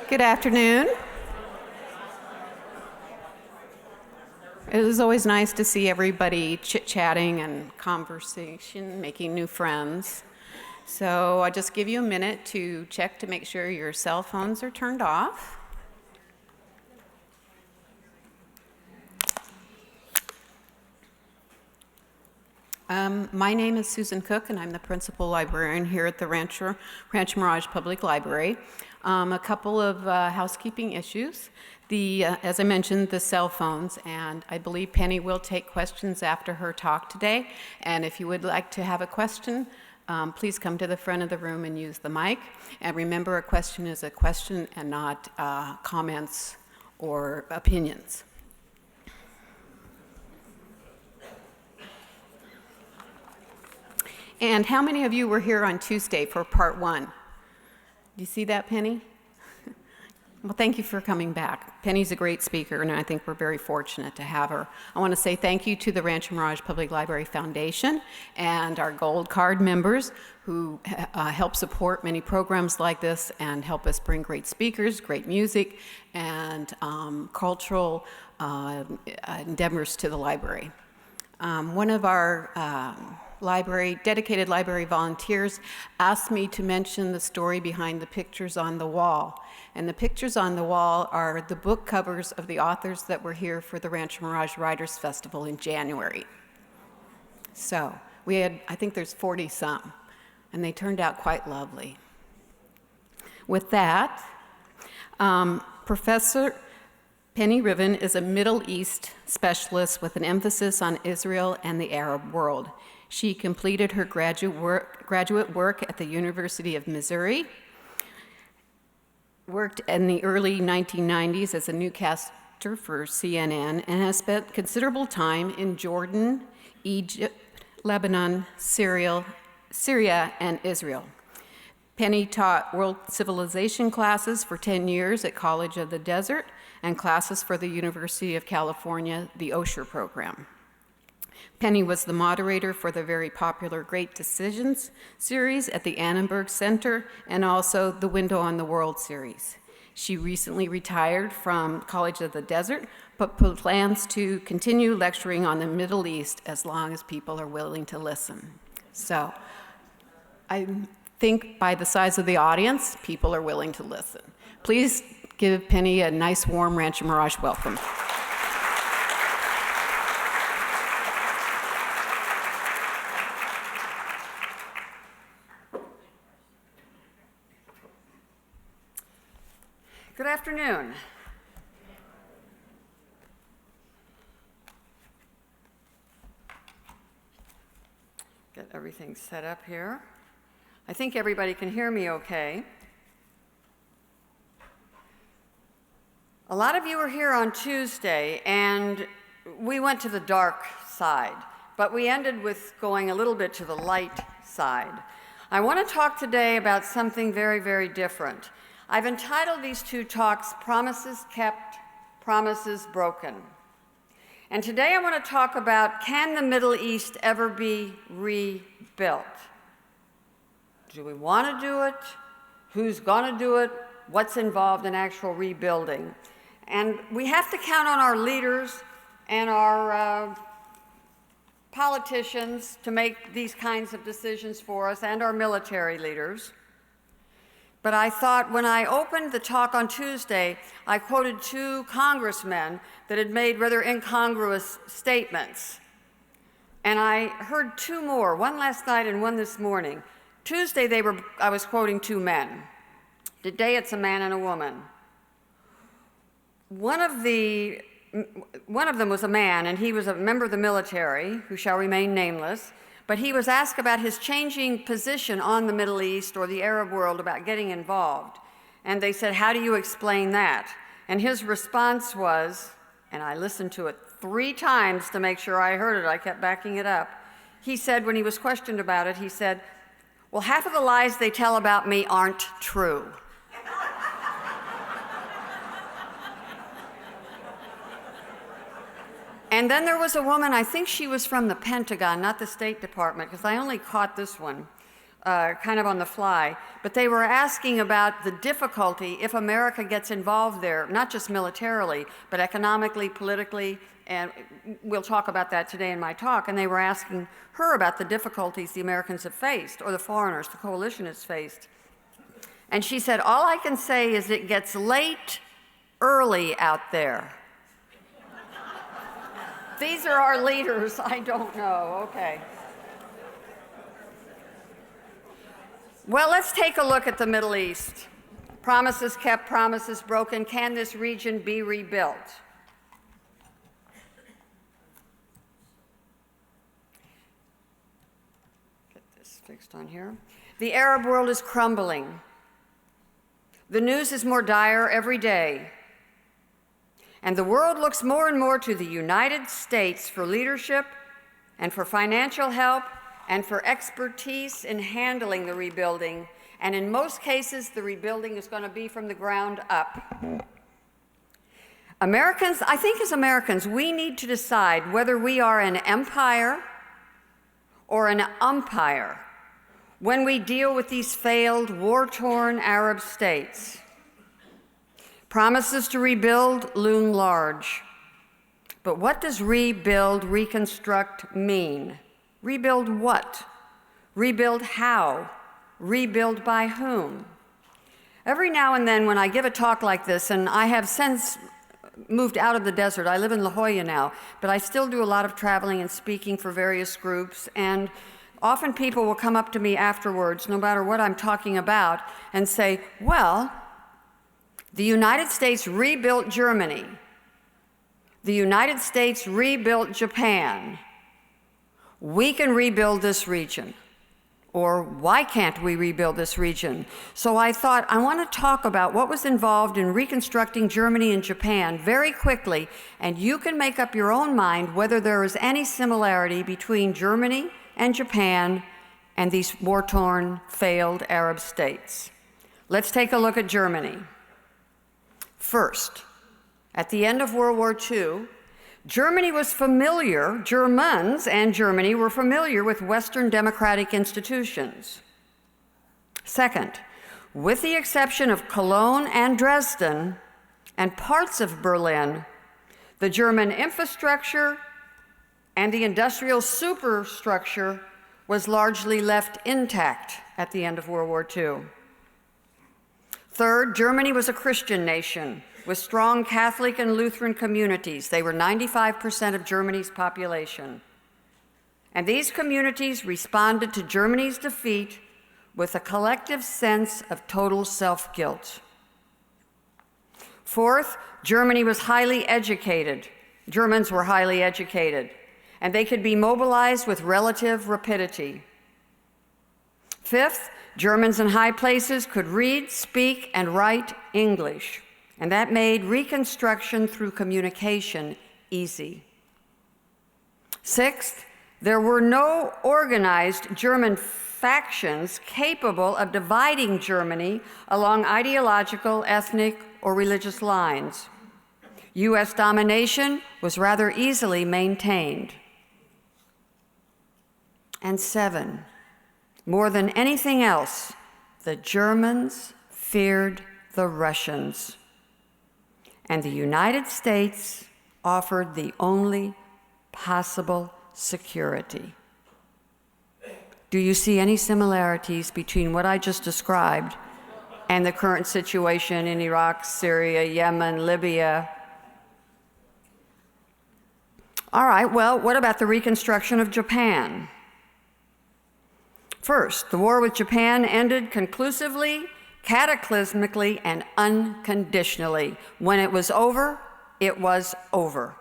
Good afternoon. It is always nice to see everybody chit-chatting and conversation, making new friends. So I'll just give you a minute to check to make sure your cell phones are turned off. My name is Susan Cook, and I'm the principal librarian here at the Rancho Mirage Public Library. A couple of housekeeping issues. As I mentioned, the cell phones, and I believe Penny will take questions after her talk today. And if you would like to have a question, please come to the front of the room and use the mic. And remember, a question is a question and not comments or opinions. And how many of you were here on Tuesday for part one? Do you see that, Penny? Well, thank you for coming back. Penny's a great speaker, and I think we're very fortunate to have her. I want to say thank you to the Rancho Mirage Public Library Foundation and our Gold Card members who help support many programs like this and help us bring great speakers, great music, and cultural endeavors to the library. One of our dedicated library volunteers asked me to mention the story behind the pictures on the wall. And the pictures on the wall are the book covers of the authors that were here for the Rancho Mirage Writers Festival in January. So we had, I think there's 40 some, and they turned out quite lovely. With that, Professor Penny Rivin is a Middle East specialist with an emphasis on Israel and the Arab world. She completed her graduate work at the University of Missouri, worked in the early 1990s as a newscaster for CNN, and has spent considerable time in Jordan, Egypt, Lebanon, Syria, and Israel. Penny taught world civilization classes for 10 years at College of the Desert and classes for the University of California, the Osher program. Penny was the moderator for the very popular Great Decisions series at the Annenberg Center and also the Window on the World series. She recently retired from College of the Desert, but plans to continue lecturing on the Middle East as long as people are willing to listen. So I think by the size of the audience, people are willing to listen. Please give Penny a nice, warm Rancho Mirage welcome. Good afternoon. Get everything set up here. I think everybody can hear me okay. A lot of you were here on Tuesday, and we went to the dark side, but we ended with going a little bit to the light side. I want to talk today about something very, very different. I've entitled these two talks, Promises Kept, Promises Broken. And today I want to talk about, can the Middle East ever be rebuilt? Do we want to do it? Who's going to do it? What's involved in actual rebuilding? And we have to count on our leaders and our politicians to make these kinds of decisions for us, and our military leaders. But I thought when I opened the talk on Tuesday, I quoted two congressmen that had made rather incongruous statements. And I heard two more, one last night and one this morning. Tuesday, I was quoting two men. Today, it's a man and a woman. One of them was a man, and he was a member of the military, who shall remain nameless. But he was asked about his changing position on the Middle East or the Arab world about getting involved. And they said, how do you explain that? And his response was, and I listened to it 3 times to make sure I heard it, I kept backing it up. He said, when he was questioned about it, he said, well, half of the lies they tell about me aren't true. And then there was a woman, I think she was from the Pentagon, not the State Department, because I only caught this one. kind of on the fly, but they were asking about the difficulty if America gets involved there, not just militarily, but economically, politically, and we'll talk about that today in my talk. And they were asking her about the difficulties the Americans have faced, or the foreigners, the coalition has faced. And she said, all I can say is it gets late early out there. These are our leaders, I don't know, okay. Well, let's take a look at the Middle East. Promises kept, promises broken. Can this region be rebuilt? Get this fixed on here. The Arab world is crumbling. The news is more dire every day. And the world looks more and more to the United States for leadership and for financial help and for expertise in handling the rebuilding. And in most cases, the rebuilding is going to be from the ground up. Americans, I think as Americans, we need to decide whether we are an empire or an umpire when we deal with these failed, war-torn Arab states. Promises to rebuild loom large. But what does rebuild, reconstruct mean? Rebuild what? Rebuild how? Rebuild by whom? Every now and then when I give a talk like this, and I have since moved out of the desert, I live in La Jolla now, but I still do a lot of traveling and speaking for various groups, and often people will come up to me afterwards, no matter what I'm talking about, and say, well, the United States rebuilt Germany. The United States rebuilt Japan. We can rebuild this region. Or why can't we rebuild this region? So I thought I want to talk about what was involved in reconstructing Germany and Japan very quickly, and you can make up your own mind whether there is any similarity between Germany and Japan and these war-torn, failed Arab states. Let's take a look at Germany. First, at the end of World War II, Germans and Germany were familiar with Western democratic institutions. Second, with the exception of Cologne and Dresden and parts of Berlin, the German infrastructure and the industrial superstructure was largely left intact at the end of World War II. Third, Germany was a Christian nation with strong Catholic and Lutheran communities. They were 95% of Germany's population. And these communities responded to Germany's defeat with a collective sense of total self-guilt. Fourth, Germany was highly educated. Germans were highly educated, and they could be mobilized with relative rapidity. Fifth, Germans in high places could read, speak, and write English, and that made reconstruction through communication easy. Sixth, there were no organized German factions capable of dividing Germany along ideological, ethnic, or religious lines. US domination was rather easily maintained. And seven, more than anything else, the Germans feared the Russians. And the United States offered the only possible security. Do you see any similarities between what I just described and the current situation in Iraq, Syria, Yemen, Libya? All right, well, what about the reconstruction of Japan? First, the war with Japan ended conclusively, cataclysmically, and unconditionally. When it was over, it was over.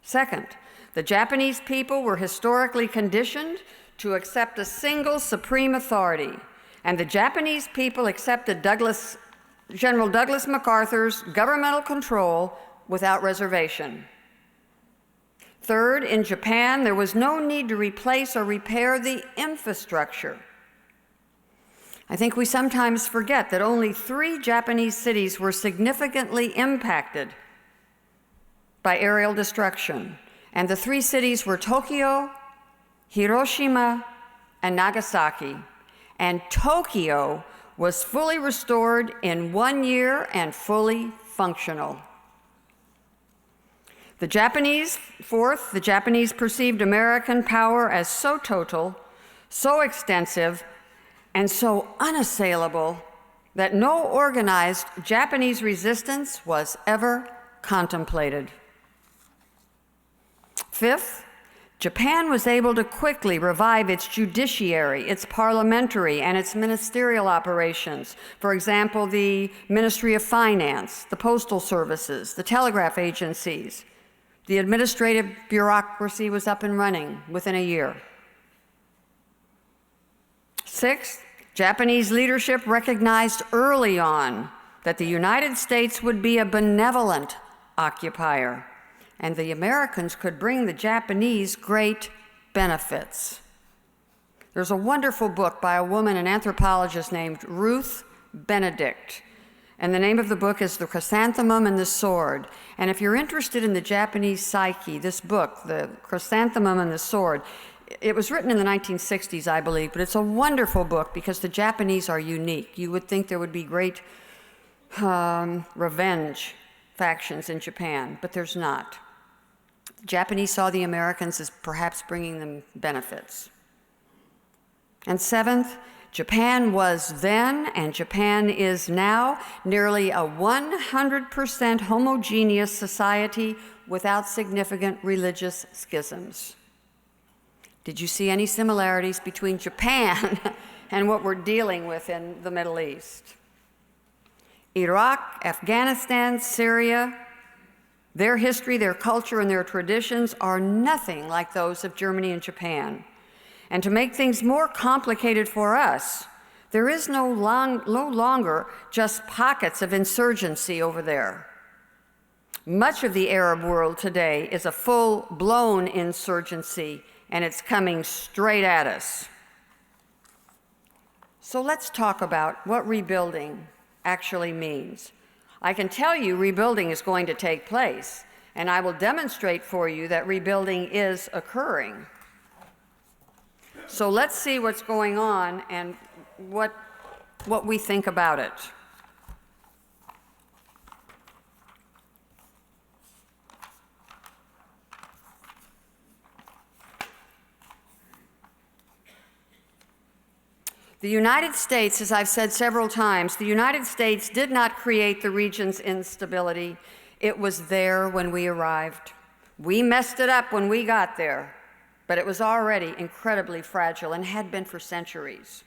Second, the Japanese people were historically conditioned to accept a single supreme authority, and the Japanese people accepted General Douglas MacArthur's governmental control without reservation. Third, in Japan, there was no need to replace or repair the infrastructure. I think we sometimes forget that only 3 Japanese cities were significantly impacted by aerial destruction, and the 3 cities were Tokyo, Hiroshima, and Nagasaki. and Tokyo was fully restored in 1 year and fully functional. Fourth, the Japanese perceived American power as so total, so extensive, and so unassailable that no organized Japanese resistance was ever contemplated. Fifth, Japan was able to quickly revive its judiciary, its parliamentary, and its ministerial operations. For example, the Ministry of Finance, the postal services, the telegraph agencies. The administrative bureaucracy was up and running within a year. Sixth, Japanese leadership recognized early on that the United States would be a benevolent occupier, and the Americans could bring the Japanese great benefits. There's a wonderful book by a woman, an anthropologist named Ruth Benedict, and the name of the book is The Chrysanthemum and the Sword. And if you're interested in the Japanese psyche, this book, The Chrysanthemum and the Sword, it was written in the 1960s, I believe, but it's a wonderful book because the Japanese are unique. You would think there would be great revenge factions in Japan, but there's not. The Japanese saw the Americans as perhaps bringing them benefits. And seventh, Japan was then, and Japan is now, nearly a 100% homogeneous society without significant religious schisms. Did you see any similarities between Japan and what we're dealing with in the Middle East? Iraq, Afghanistan, Syria, their history, their culture, and their traditions are nothing like those of Germany and Japan. And to make things more complicated for us, there is no longer just pockets of insurgency over there. Much of the Arab world today is a full-blown insurgency, and it's coming straight at us. So let's talk about what rebuilding actually means. I can tell you rebuilding is going to take place, and I will demonstrate for you that rebuilding is occurring. So let's see what's going on and what we think about it. The United States, as I've said several times, the United States did not create the region's instability. It was there when we arrived. We messed it up when we got there, but it was already incredibly fragile and had been for centuries.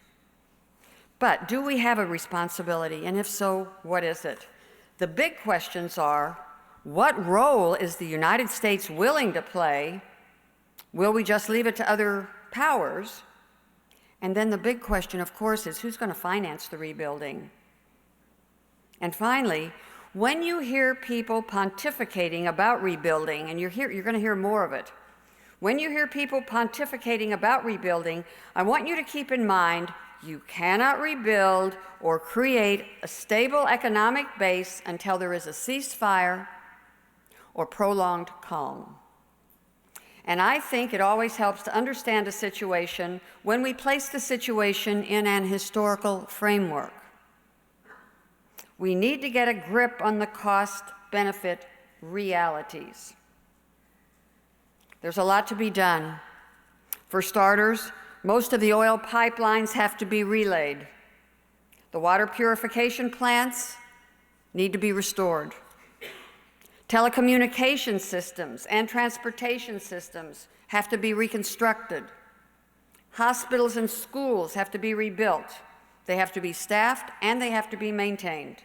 But do we have a responsibility? And if so, what is it? The big questions are, what role is the United States willing to play? Will we just leave it to other powers? And then the big question, of course, is who's going to finance the rebuilding? And finally, when you hear people pontificating about rebuilding, and you're going to hear more of it, when you hear people pontificating about rebuilding, I want you to keep in mind you cannot rebuild or create a stable economic base until there is a ceasefire or prolonged calm. And I think it always helps to understand a situation when we place the situation in an historical framework. We need to get a grip on the cost-benefit realities. There's a lot to be done. For starters, most of the oil pipelines have to be relayed. The water purification plants need to be restored. Telecommunication systems and transportation systems have to be reconstructed. Hospitals and schools have to be rebuilt. They have to be staffed and they have to be maintained.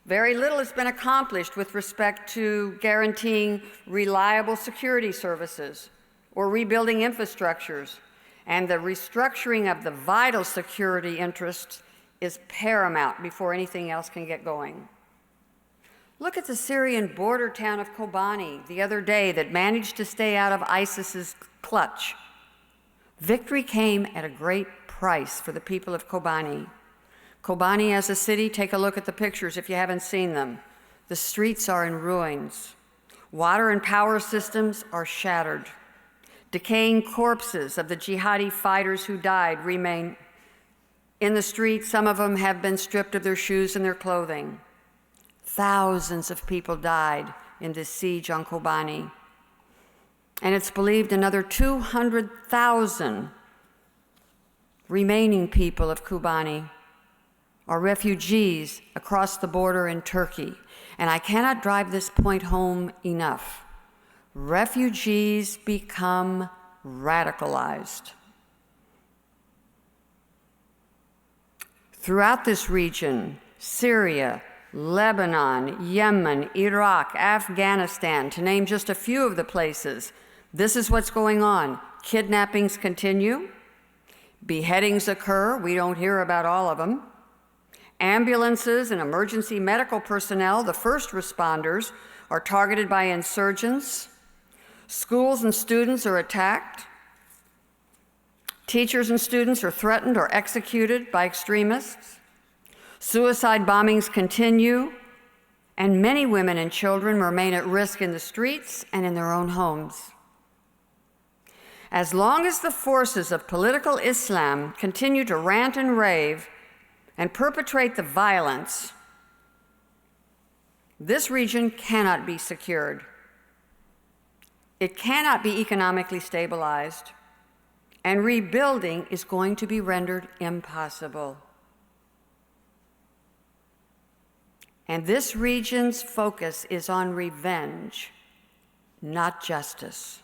Very little has been accomplished with respect to guaranteeing reliable security services or rebuilding infrastructures, and the restructuring of the vital security interests is paramount before anything else can get going. Look at the Syrian border town of Kobani the other day that managed to stay out of ISIS's clutch. Victory came at a great price for the people of Kobani. Kobani as a city, take a look at the pictures if you haven't seen them. The streets are in ruins. Water and power systems are shattered. Decaying corpses of the jihadi fighters who died remain in the streets. Some of them have been stripped of their shoes and their clothing. Thousands of people died in this siege on Kobani. And it's believed another 200,000 remaining people of Kobani are refugees across the border in Turkey. And I cannot drive this point home enough. Refugees become radicalized. Throughout this region, Syria, Lebanon, Yemen, Iraq, Afghanistan, to name just a few of the places, this is what's going on. Kidnappings continue. Beheadings occur. We don't hear about all of them. Ambulances and emergency medical personnel, the first responders, are targeted by insurgents. Schools and students are attacked. Teachers and students are threatened or executed by extremists. Suicide bombings continue, and many women and children remain at risk in the streets and in their own homes. As long as the forces of political Islam continue to rant and rave and perpetrate the violence, this region cannot be secured. It cannot be economically stabilized, and rebuilding is going to be rendered impossible. And this region's focus is on revenge, not justice.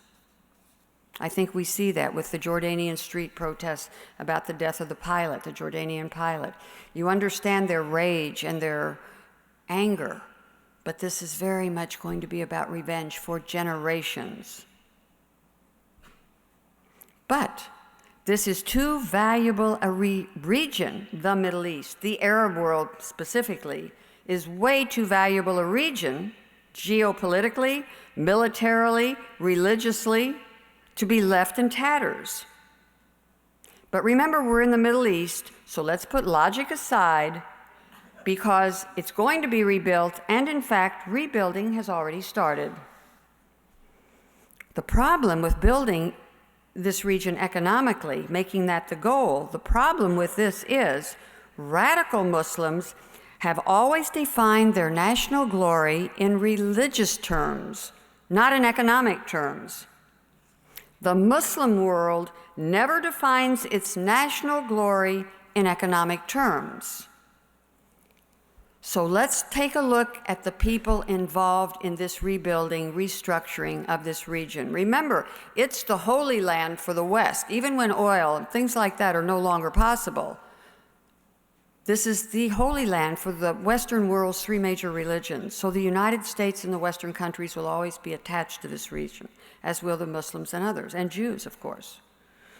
I think we see that with the Jordanian street protests about the death of the pilot, the Jordanian pilot. You understand their rage and their anger, but this is very much going to be about revenge for generations. But this is too valuable a region, the Middle East, the Arab world specifically, is way too valuable a region, geopolitically, militarily, religiously, to be left in tatters. But remember, we're in the Middle East, so let's put logic aside, because it's going to be rebuilt, and in fact, rebuilding has already started. The problem with building this region economically, making that the goal, the problem with this is radical Muslims have always defined their national glory in religious terms, not in economic terms. The Muslim world never defines its national glory in economic terms. So let's take a look at the people involved in this rebuilding, restructuring of this region. Remember, it's the Holy Land for the West, even when oil and things like that are no longer possible. This is the Holy Land for the Western world's three major religions. So the United States and the Western countries will always be attached to this region, as will the Muslims and others, and Jews, of course.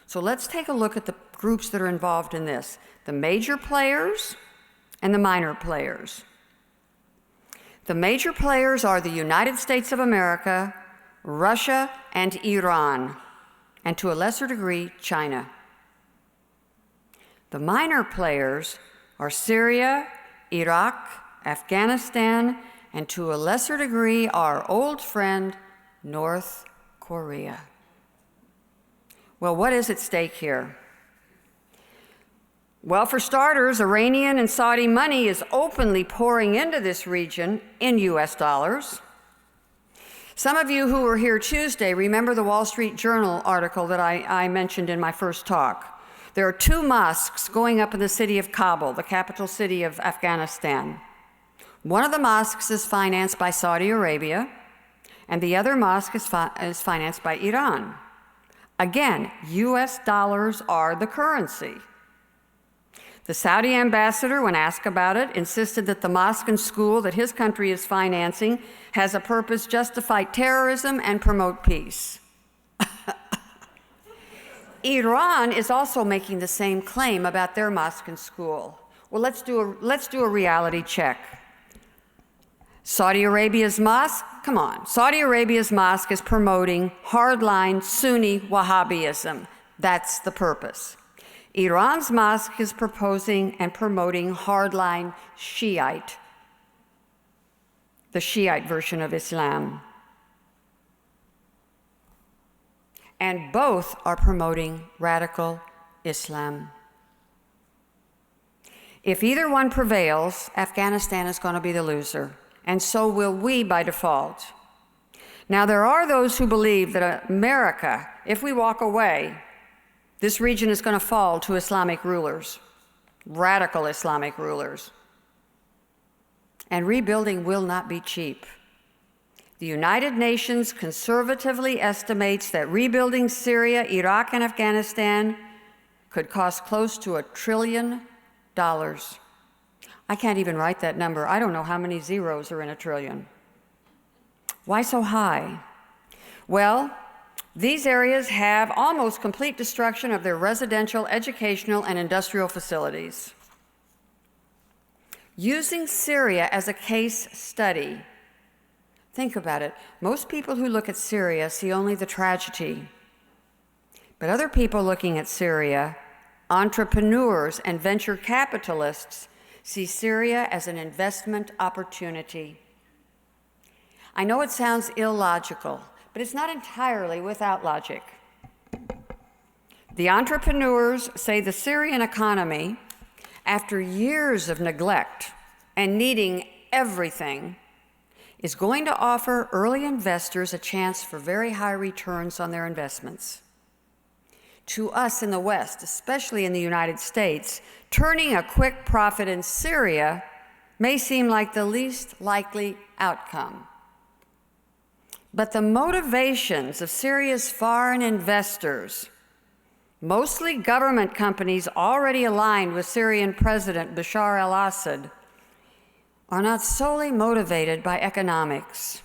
So let's take a look at the groups that are involved in this, the major players and the minor players. The major players are the United States of America, Russia, and Iran, and to a lesser degree, China. The minor players are Syria, Iraq, Afghanistan, and to a lesser degree, our old friend, North Korea. Well, what is at stake here? Well, for starters, Iranian and Saudi money is openly pouring into this region in US dollars. Some of you who were here Tuesday remember the Wall Street Journal article that I mentioned in my first talk. There are two mosques going up in the city of Kabul, the capital city of Afghanistan. One of the mosques is financed by Saudi Arabia, and the other mosque is financed by Iran. Again, US dollars are the currency. The Saudi ambassador, when asked about it, insisted that the mosque and school that his country is financing has a purpose just to fight terrorism and promote peace. Iran is also making the same claim about their mosque and school. Well, let's do a reality check. Saudi Arabia's mosque, come on. Saudi Arabia's mosque is promoting hardline Sunni Wahhabism. That's the purpose. Iran's mosque is proposing and promoting hardline Shiite, the Shiite version of Islam. and both are promoting radical Islam. If either one prevails, Afghanistan is going to be the loser, and so will we by default. Now, there are those who believe that America, if we walk away, this region is going to fall to Islamic rulers, radical Islamic rulers. And rebuilding will not be cheap. The United Nations conservatively estimates that rebuilding Syria, Iraq, and Afghanistan could cost close to $1 trillion. I can't even write that number. I don't know how many zeros are in a trillion. Why so high? Well, these areas have almost complete destruction of their residential, educational, and industrial facilities. Using Syria as a case study, think about it. Most people who look at Syria see only the tragedy. But other people looking at Syria, entrepreneurs and venture capitalists, see Syria as an investment opportunity. I know it sounds illogical, but it's not entirely without logic. The entrepreneurs say the Syrian economy, after years of neglect and needing everything, is going to offer early investors a chance for very high returns on their investments. To us in the West, especially in the United States, turning a quick profit in Syria may seem like the least likely outcome. But the motivations of Syria's foreign investors, mostly government companies already aligned with Syrian President Bashar al-Assad, are not solely motivated by economics.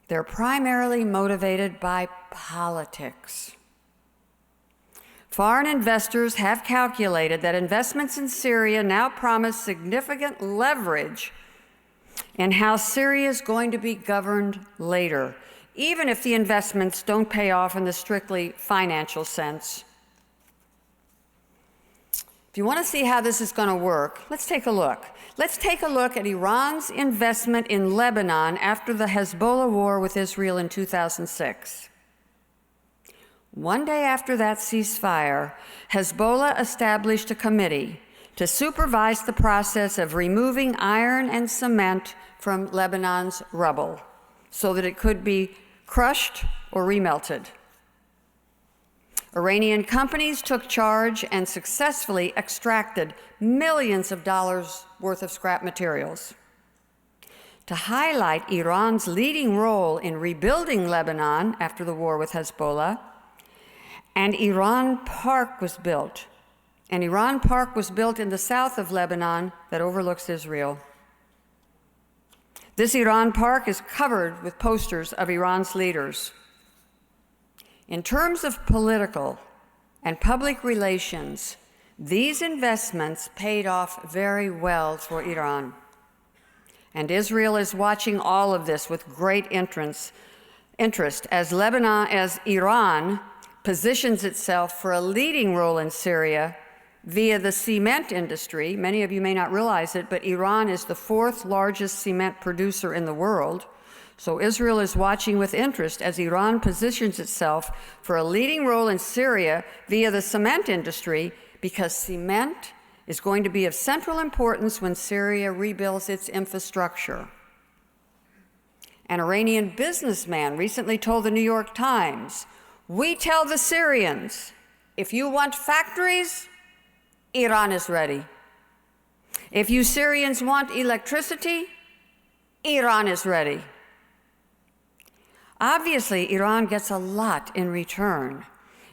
They're primarily motivated by politics. Foreign investors have calculated that investments in Syria now promise significant leverage in how Syria is going to be governed later, even if the investments don't pay off in the strictly financial sense. If you want to see how this is going to work, let's take a look. Let's take a look at Iran's investment in Lebanon after the Hezbollah war with Israel in 2006. One day after that ceasefire, Hezbollah established a committee to supervise the process of removing iron and cement from Lebanon's rubble so that it could be crushed or remelted. Iranian companies took charge and successfully extracted millions of dollars worth of scrap materials. To highlight Iran's leading role in rebuilding Lebanon after the war with Hezbollah, an Iran Park was built. An Iran Park was built in the south of Lebanon that overlooks Israel. This Iran Park is covered with posters of Iran's leaders. In terms of political and public relations, these investments paid off very well for Iran. And Israel is watching all of this with great interest as Iran positions itself for a leading role in Syria via the cement industry. Many of you may not realize it, but Iran is the fourth largest cement producer in the world. So Israel is watching with interest as Iran positions itself for a leading role in Syria via the cement industry, because cement is going to be of central importance when Syria rebuilds its infrastructure. An Iranian businessman recently told the New York Times, "We tell the Syrians, if you want factories, Iran is ready. If you Syrians want electricity, Iran is ready." Obviously, Iran gets a lot in return.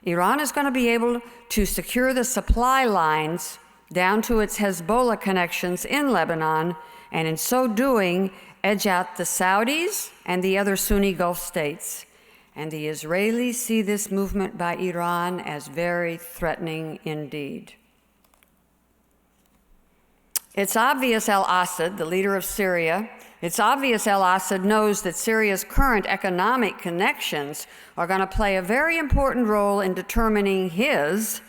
Iran is going to be able to secure the supply lines down to its Hezbollah connections in Lebanon, and in so doing, edge out the Saudis and the other Sunni Gulf states. And the Israelis see this movement by Iran as very threatening indeed. It's obvious al-Assad, the leader of Syria, it's obvious al-Assad knows that Syria's current economic connections are going to play a very important role in determining his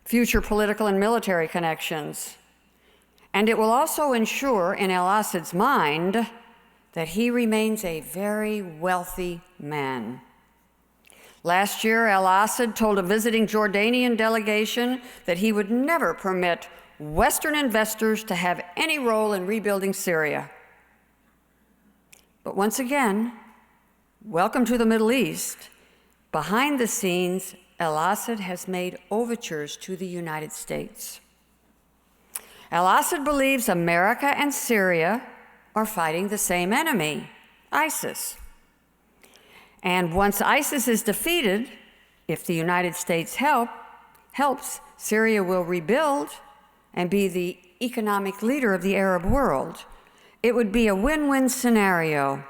future political and military connections. And it will also ensure in al-Assad's mind that he remains a very wealthy man. Last year, al-Assad told a visiting Jordanian delegation that he would never permit Western investors to have any role in rebuilding Syria. But once again, welcome to the Middle East. Behind the scenes, al-Assad has made overtures to the United States. Al-Assad believes America and Syria are fighting the same enemy, ISIS. And once ISIS is defeated, if the United States helps, Syria will rebuild and be the economic leader of the Arab world. It would be a win-win scenario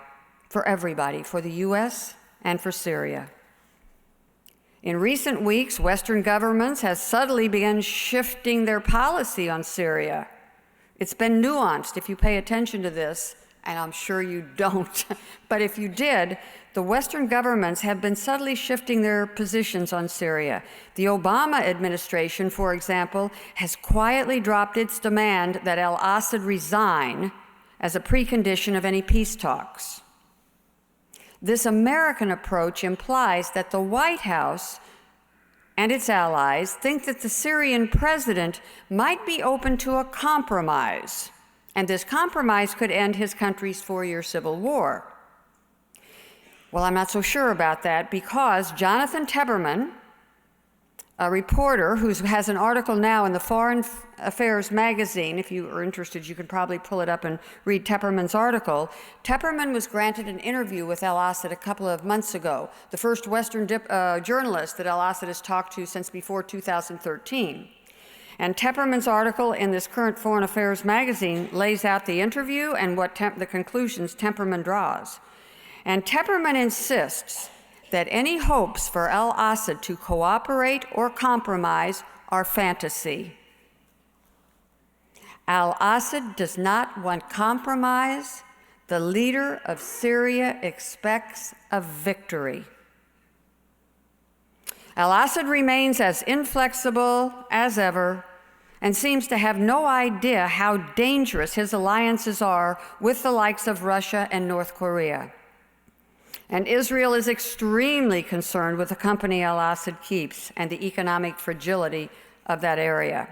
for everybody, for the US and for Syria. In recent weeks, Western governments have subtly begun shifting their policy on Syria. It's been nuanced if you pay attention to this, and I'm sure you don't, but if you did, the Western governments have been subtly shifting their positions on Syria. The Obama administration, for example, has quietly dropped its demand that al-Assad resign as a precondition of any peace talks. This American approach implies that the White House and its allies think that the Syrian president might be open to a compromise, and this compromise could end his country's 4-year civil war. Well, I'm not so sure about that because Jonathan Teberman, a reporter who has an article now in the Foreign Affairs magazine, if you are interested, you can probably pull it up and read Teberman's article. Teberman was granted an interview with al-Assad a couple of months ago, the first Western journalist that al-Assad has talked to since before 2013. And Teberman's article in this current Foreign Affairs magazine lays out the interview and what the conclusions Teberman draws. And Teberman insists that any hopes for al-Assad to cooperate or compromise are fantasy. Al-Assad does not want compromise. The leader of Syria expects a victory. Al-Assad remains as inflexible as ever and seems to have no idea how dangerous his alliances are with the likes of Russia and North Korea. And Israel is extremely concerned with the company al-Assad keeps and the economic fragility of that area.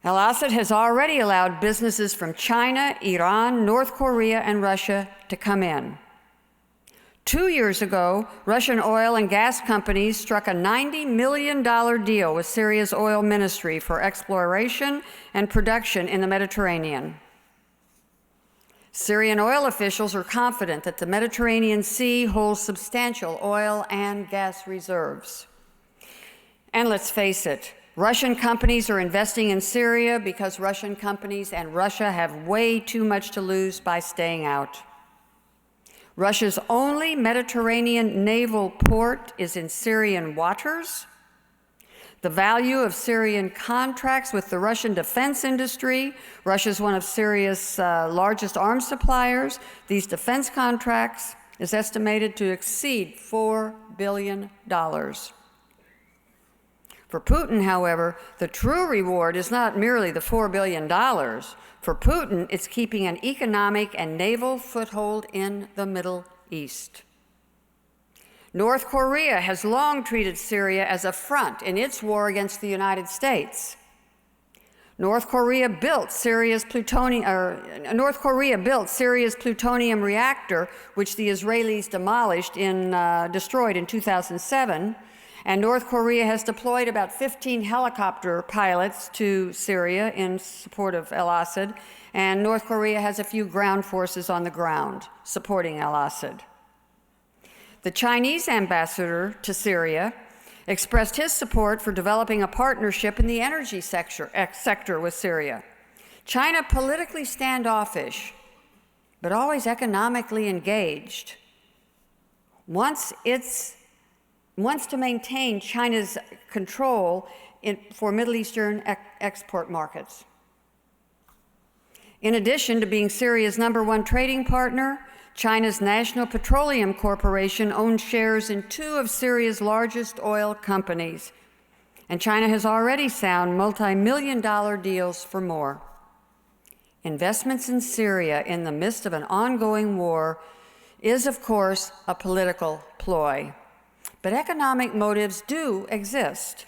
Al-Assad has already allowed businesses from China, Iran, North Korea, and Russia to come in. 2 years ago, Russian oil and gas companies struck a $90 million deal with Syria's oil ministry for exploration and production in the Mediterranean. Syrian oil officials are confident that the Mediterranean Sea holds substantial oil and gas reserves. And let's face it, Russian companies are investing in Syria because Russian companies and Russia have way too much to lose by staying out. Russia's only Mediterranean naval port is in Syrian waters. The value of Syrian contracts with the Russian defense industry. Russia is one of Syria's largest arms suppliers. These defense contracts is estimated to exceed $4 billion. For Putin, however, the true reward is not merely the $4 billion. For Putin, it's keeping an economic and naval foothold in the Middle East. North Korea has long treated Syria as a front in its war against the United States. North Korea built Syria's plutonium reactor, which the Israelis destroyed in 2007. And North Korea has deployed about 15 helicopter pilots to Syria in support of al-Assad. And North Korea has a few ground forces on the ground supporting al-Assad. The Chinese ambassador to Syria expressed his support for developing a partnership in the energy sector with Syria. China, politically standoffish, but always economically engaged, wants to maintain China's control for Middle Eastern export markets. In addition to being Syria's #1 trading partner, China's National Petroleum Corporation owns shares in 2 of Syria's largest oil companies, and China has already signed multi-million-dollar deals for more. Investments in Syria in the midst of an ongoing war is, of course, a political ploy. but economic motives do exist.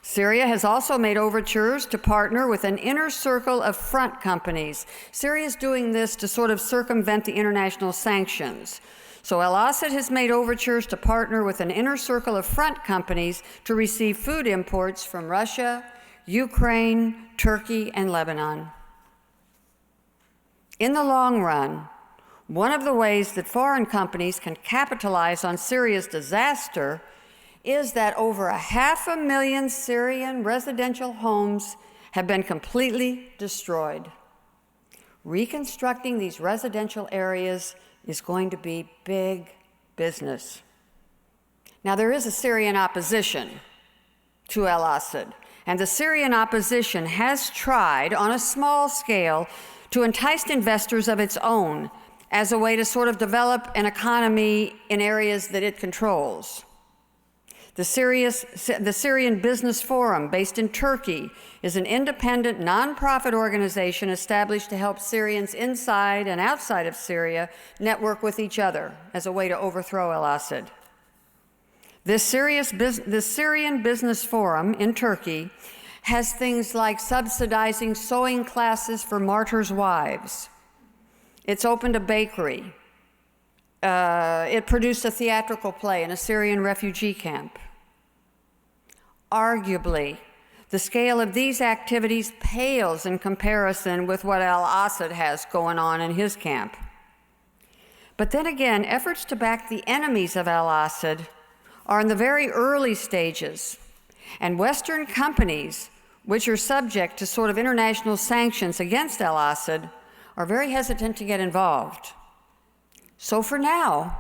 Syria has also made overtures to partner with an inner circle of front companies. Syria is doing this to sort of circumvent the international sanctions. So al-Assad has made overtures to partner with an inner circle of front companies to receive food imports from Russia, Ukraine, Turkey, and Lebanon. In the long run, one of the ways that foreign companies can capitalize on Syria's disaster is that over 500,000 Syrian residential homes have been completely destroyed. Reconstructing these residential areas is going to be big business. Now, there is a Syrian opposition to al-Assad, and the Syrian opposition has tried on a small scale to entice investors of its own as a way to sort of develop an economy in areas that it controls. The Syrian Business Forum, based in Turkey, is an independent, nonprofit organization established to help Syrians inside and outside of Syria network with each other as a way to overthrow al-Assad. The Syrian Business Forum in Turkey has things like subsidizing sewing classes for martyrs' wives. It's opened a bakery. It produced a theatrical play in a Syrian refugee camp. Arguably, the scale of these activities pales in comparison with what al-Assad has going on in his camp. But then again, efforts to back the enemies of al-Assad are in the very early stages, and Western companies, which are subject to sort of international sanctions against al-Assad, are very hesitant to get involved. So for now,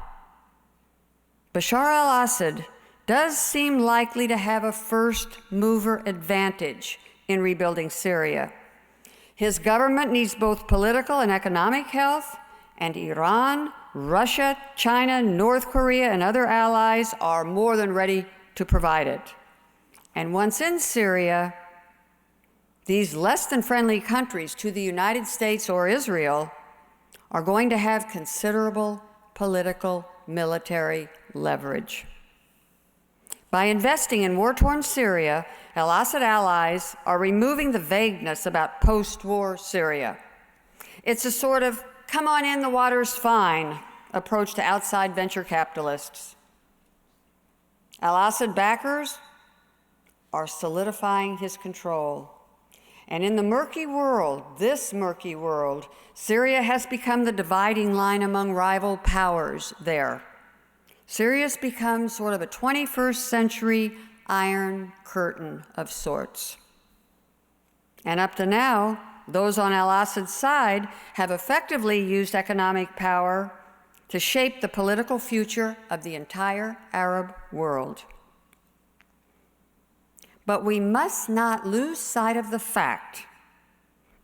Bashar al-Assad does seem likely to have a first-mover advantage in rebuilding Syria. His government needs both political and economic health, and Iran, Russia, China, North Korea, and other allies are more than ready to provide it. And once in Syria, these less than friendly countries to the United States or Israel are going to have considerable political military leverage. By investing in war-torn Syria, al-Assad allies are removing the vagueness about post-war Syria. It's a sort of come on in, the water's fine approach to outside venture capitalists. Al-Assad backers are solidifying his control. And in the murky world, this murky world, Syria has become the dividing line among rival powers there. Syria's become sort of a 21st century iron curtain of sorts. And up to now, those on al-Assad's side have effectively used economic power to shape the political future of the entire Arab world. But we must not lose sight of the fact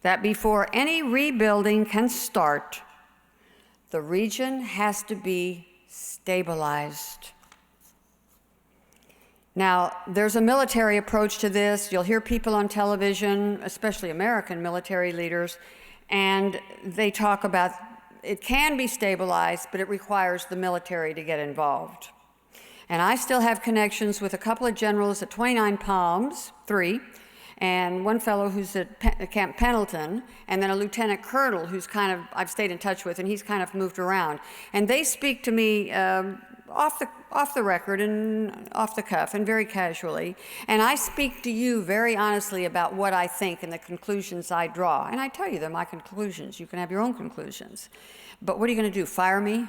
that before any rebuilding can start, the region has to be stabilized. Now, there's a military approach to this. You'll hear people on television, especially American military leaders, and they talk about it can be stabilized, but it requires the military to get involved. And I still have connections with a couple of generals at 29 Palms, 3, and one fellow who's at Camp Pendleton, and then a lieutenant colonel who's kind of, I've stayed in touch with, and he's kind of moved around. And they speak to me off the record and off the cuff and very casually. And I speak to you very honestly about what I think and the conclusions I draw. And I tell you they're my conclusions. You can have your own conclusions. But what are you going to do, fire me?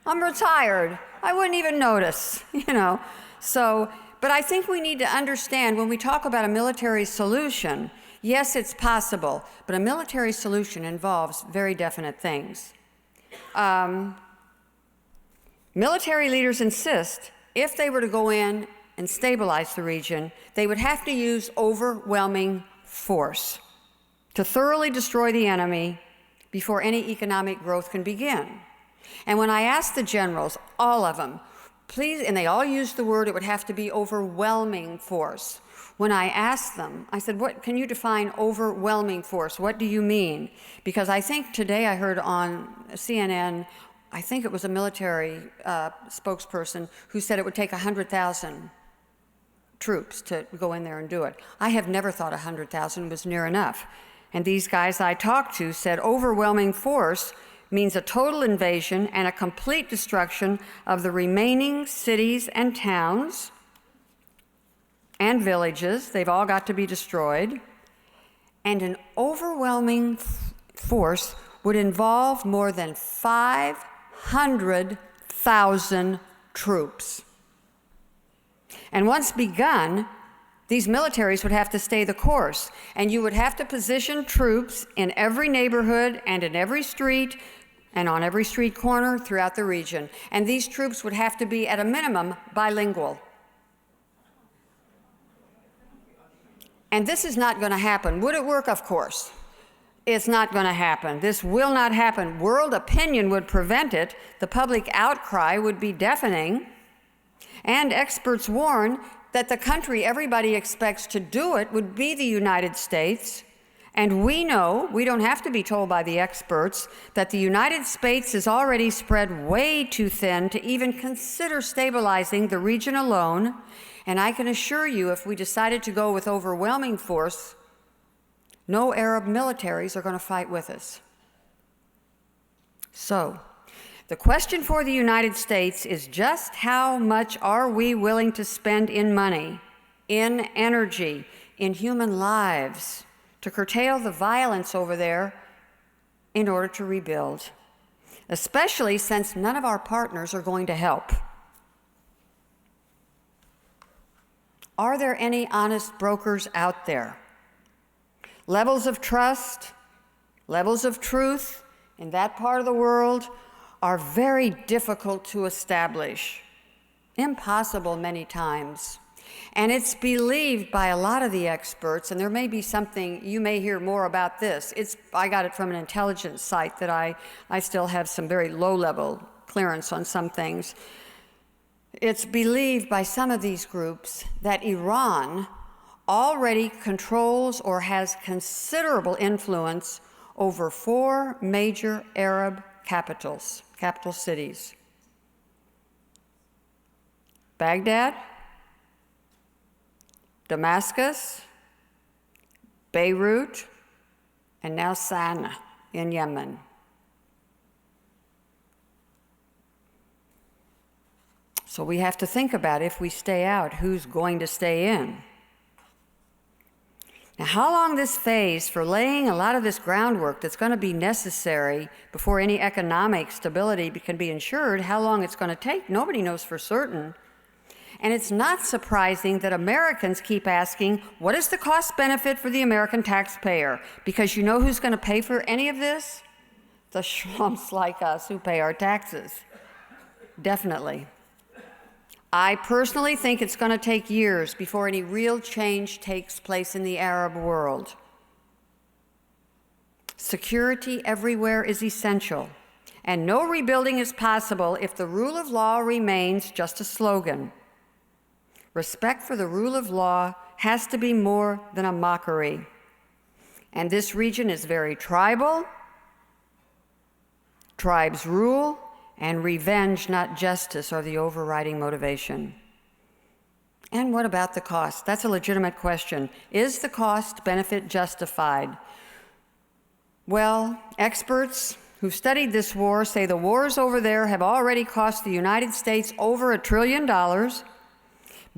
I'm retired. I wouldn't even notice, you know. So, but I think we need to understand when we talk about a military solution, yes, it's possible, but a military solution involves very definite things. Military leaders insist if they were to go in and stabilize the region, they would have to use overwhelming force to thoroughly destroy the enemy before any economic growth can begin. And when I asked the generals, all of them, please, and they all used the word, it would have to be overwhelming force. When I asked them, I said, what can you define overwhelming force? What do you mean? Because I think today I heard on CNN I think it was a military spokesperson who said it would take 100,000 troops to go in there and do it. I have never thought 100,000 was near enough. And these guys I talked to said overwhelming force means a total invasion and a complete destruction of the remaining cities and towns and villages. They've all got to be destroyed. And an overwhelming force would involve more than 500,000 troops. And once begun, these militaries would have to stay the course, and you would have to position troops in every neighborhood and in every street and on every street corner throughout the region. And these troops would have to be, at a minimum, bilingual. And this is not going to happen. Would it work? Of course. It's not going to happen. This will not happen. World opinion would prevent it. The public outcry would be deafening. And experts warn that the country everybody expects to do it would be the United States. And we know, we don't have to be told by the experts, that the United States is already spread way too thin to even consider stabilizing the region alone. And I can assure you, if we decided to go with overwhelming force, no Arab militaries are going to fight with us. So, the question for the United States is just how much are we willing to spend in money, in energy, in human lives, to curtail the violence over there in order to rebuild, especially since none of our partners are going to help. Are there any honest brokers out there? Levels of trust, levels of truth in that part of the world are very difficult to establish, impossible many times. And it's believed by a lot of the experts, and there may be something, you may hear more about this. I got it from an intelligence site that I still have some very low-level clearance on some things. It's believed by some of these groups that Iran already controls or has considerable influence over 4 major Arab capital cities: Baghdad, Damascus, Beirut, and now Sana'a in Yemen. So we have to think about, if we stay out, who's going to stay in. Now, how long this phase for laying a lot of this groundwork that's going to be necessary before any economic stability can be ensured, how long it's going to take, nobody knows for certain. And it's not surprising that Americans keep asking, what is the cost benefit for the American taxpayer? Because you know who's going to pay for any of this? The schlumps like us who pay our taxes. Definitely. I personally think it's going to take years before any real change takes place in the Arab world. Security everywhere is essential, and no rebuilding is possible if the rule of law remains just a slogan. Respect for the rule of law has to be more than a mockery. And this region is very tribal. Tribes rule, and revenge, not justice, are the overriding motivation. And what about the cost? That's a legitimate question. Is the cost benefit justified? Well, experts who've studied this war say the wars over there have already cost the United States over $1 trillion.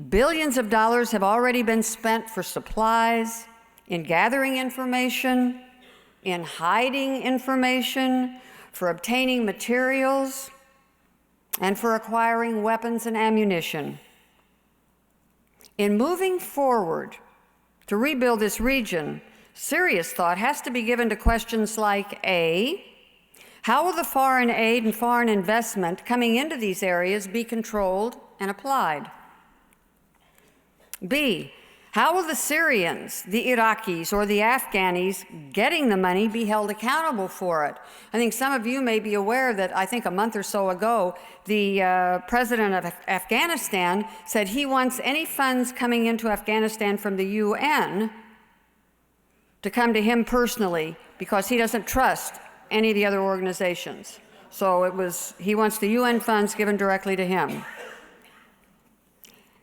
Billions of dollars have already been spent for supplies, in gathering information, in hiding information, for obtaining materials, and for acquiring weapons and ammunition. In moving forward to rebuild this region, serious thought has to be given to questions like A, how will the foreign aid and foreign investment coming into these areas be controlled and applied? B, how will the Syrians, the Iraqis, or the Afghanis getting the money be held accountable for it? I think some of you may be aware that I think a month or so ago, the president of Afghanistan said he wants any funds coming into Afghanistan from the UN to come to him personally because he doesn't trust any of the other organizations. So he wants the UN funds given directly to him.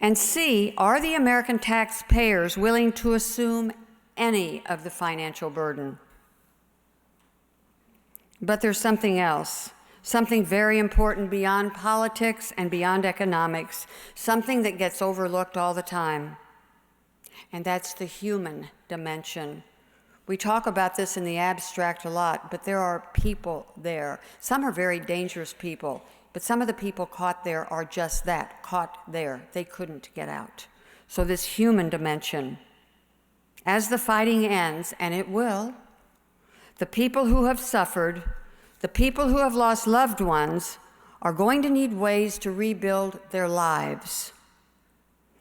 And C, are the American taxpayers willing to assume any of the financial burden? But there's something else, something very important beyond politics and beyond economics, something that gets overlooked all the time, and that's the human dimension. We talk about this in the abstract a lot, but there are people there. Some are very dangerous people, but some of the people caught there are just that, caught there. They couldn't get out. So this human dimension, as the fighting ends, and it will, the people who have suffered, the people who have lost loved ones, are going to need ways to rebuild their lives.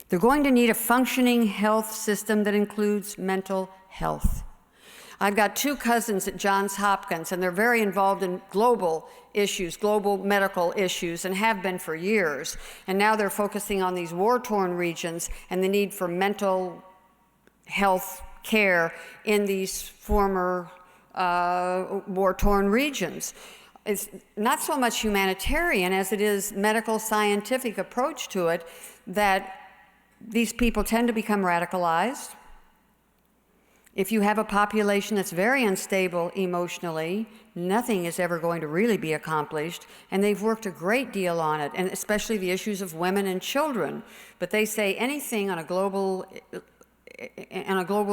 They're going to need a functioning health system that includes mental health. I've got 2 cousins at Johns Hopkins, and they're very involved in global issues, global medical issues, and have been for years. And now they're focusing on these war-torn regions and the need for mental health care in these former war-torn regions. It's not so much humanitarian as it is medical scientific approach to it, that these people tend to become radicalized. If you have a population that's very unstable emotionally, nothing is ever going to really be accomplished, and they've worked a great deal on it, and especially the issues of women and children. But they say anything on a global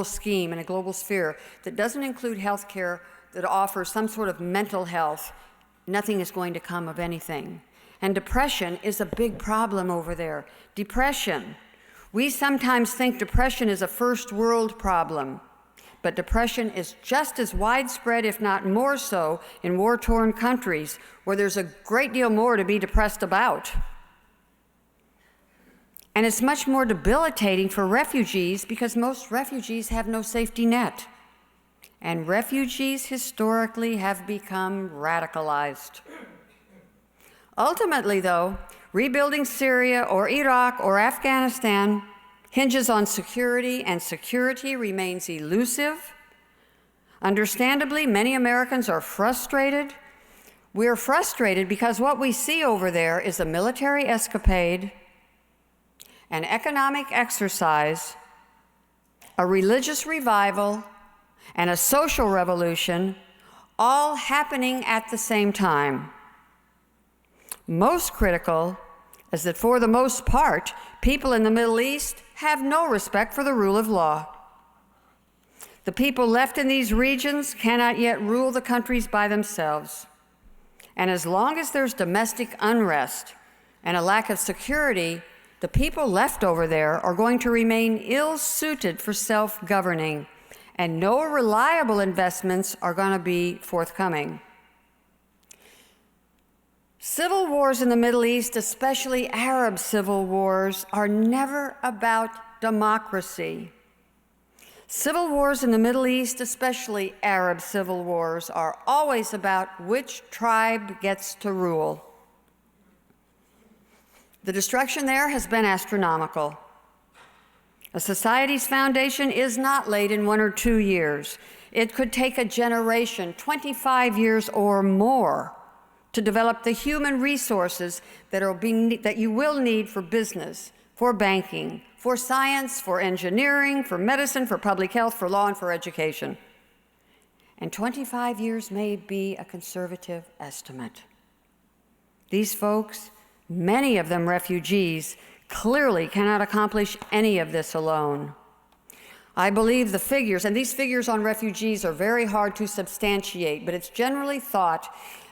scheme, in a global sphere, that doesn't include health care, that offers some sort of mental health, nothing is going to come of anything. And depression is a big problem over there. Depression. We sometimes think depression is a first world problem. But depression is just as widespread, if not more so, in war-torn countries where there's a great deal more to be depressed about. And it's much more debilitating for refugees because most refugees have no safety net. And refugees historically have become radicalized. Ultimately, though, rebuilding Syria or Iraq or Afghanistan hinges on security, and security remains elusive. Understandably, many Americans are frustrated. We're frustrated because what we see over there is a military escapade, an economic exercise, a religious revival, and a social revolution, all happening at the same time. Most critical is that for the most part, people in the Middle East have no respect for the rule of law. The people left in these regions cannot yet rule the countries by themselves. And as long as there's domestic unrest and a lack of security, the people left over there are going to remain ill-suited for self-governing, and no reliable investments are going to be forthcoming. Civil wars in the Middle East, especially Arab civil wars, are never about democracy. Civil wars in the Middle East, especially Arab civil wars, are always about which tribe gets to rule. The destruction there has been astronomical. A society's foundation is not laid in 1 or 2 years. It could take a generation, 25 years or more, to develop the human resources that you will need for business, for banking, for science, for engineering, for medicine, for public health, for law, and for education. And 25 years may be a conservative estimate. These folks, many of them refugees, clearly cannot accomplish any of this alone. I believe the figures, and these figures on refugees are very hard to substantiate, but it's generally thought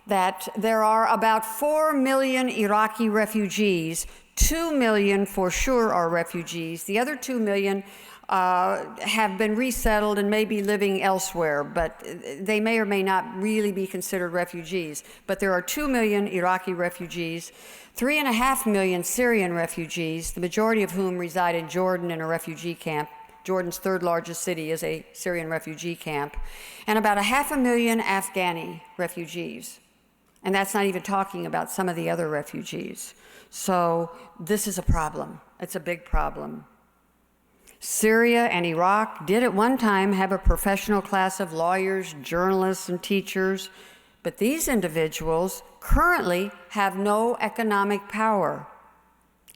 that there are about 4 million Iraqi refugees. 2 million for sure are refugees. The other 2 million have been resettled and may be living elsewhere, but they may or may not really be considered refugees. But there are 2 million Iraqi refugees, 3.5 million Syrian refugees, the majority of whom reside in Jordan in a refugee camp. Jordan's 3rd largest city is a Syrian refugee camp, and about 500,000 Afghani refugees. And that's not even talking about some of the other refugees. So this is a problem. It's a big problem. Syria and Iraq did at one time have a professional class of lawyers, journalists, and teachers, But these individuals currently have no economic power.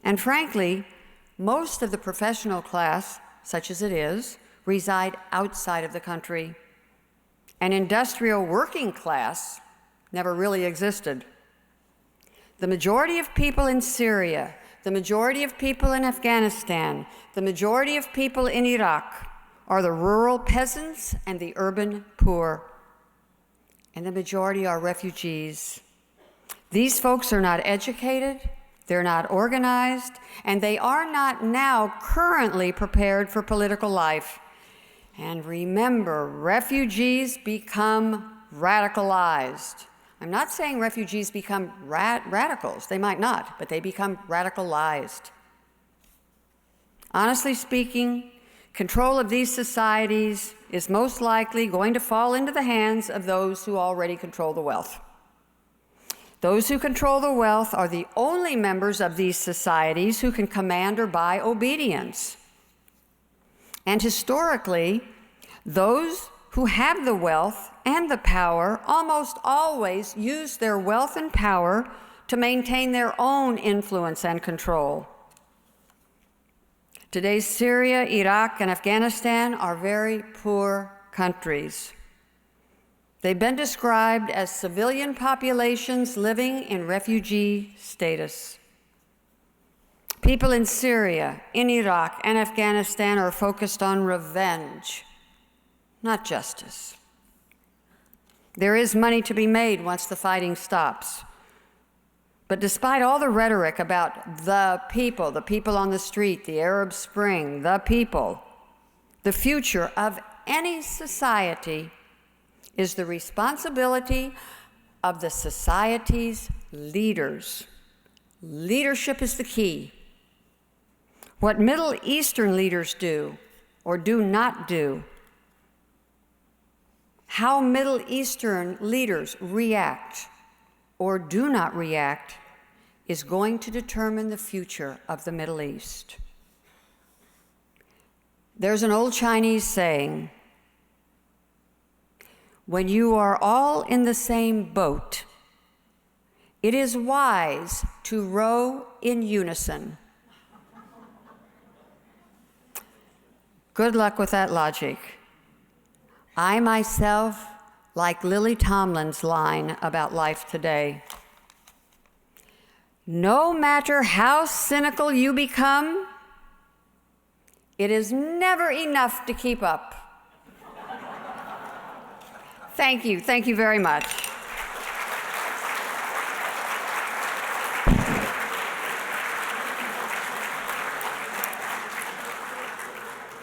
And frankly, most of the professional class, such as it is, reside outside of the country. An industrial working class never really existed. The majority of people in Syria, the majority of people in Afghanistan, the majority of people in Iraq are the rural peasants and the urban poor. And the majority are refugees. These folks are not educated, they're not organized, and they are not now currently prepared for political life. And remember, refugees become radicalized. I'm not saying refugees become radicals. They might not, but they become radicalized. Honestly speaking, control of these societies is most likely going to fall into the hands of those who already control the wealth. Those who control the wealth are the only members of these societies who can command or buy obedience. And historically, those who have the wealth and the power almost always use their wealth and power to maintain their own influence and control. Today's Syria, Iraq, and Afghanistan are very poor countries. They've been described as civilian populations living in refugee status. People in Syria, in Iraq, and Afghanistan are focused on revenge, not justice. There is money to be made once the fighting stops. But despite all the rhetoric about the people on the street, the Arab Spring, the people, the future of any society is the responsibility of the society's leaders. Leadership is the key. What Middle Eastern leaders do or do not do, how Middle Eastern leaders react or do not react, is going to determine the future of the Middle East. There's an old Chinese saying, when you are all in the same boat, it is wise to row in unison. Good luck with that logic. I myself like Lily Tomlin's line about life today. No matter how cynical you become, it is never enough to keep up. Thank you very much.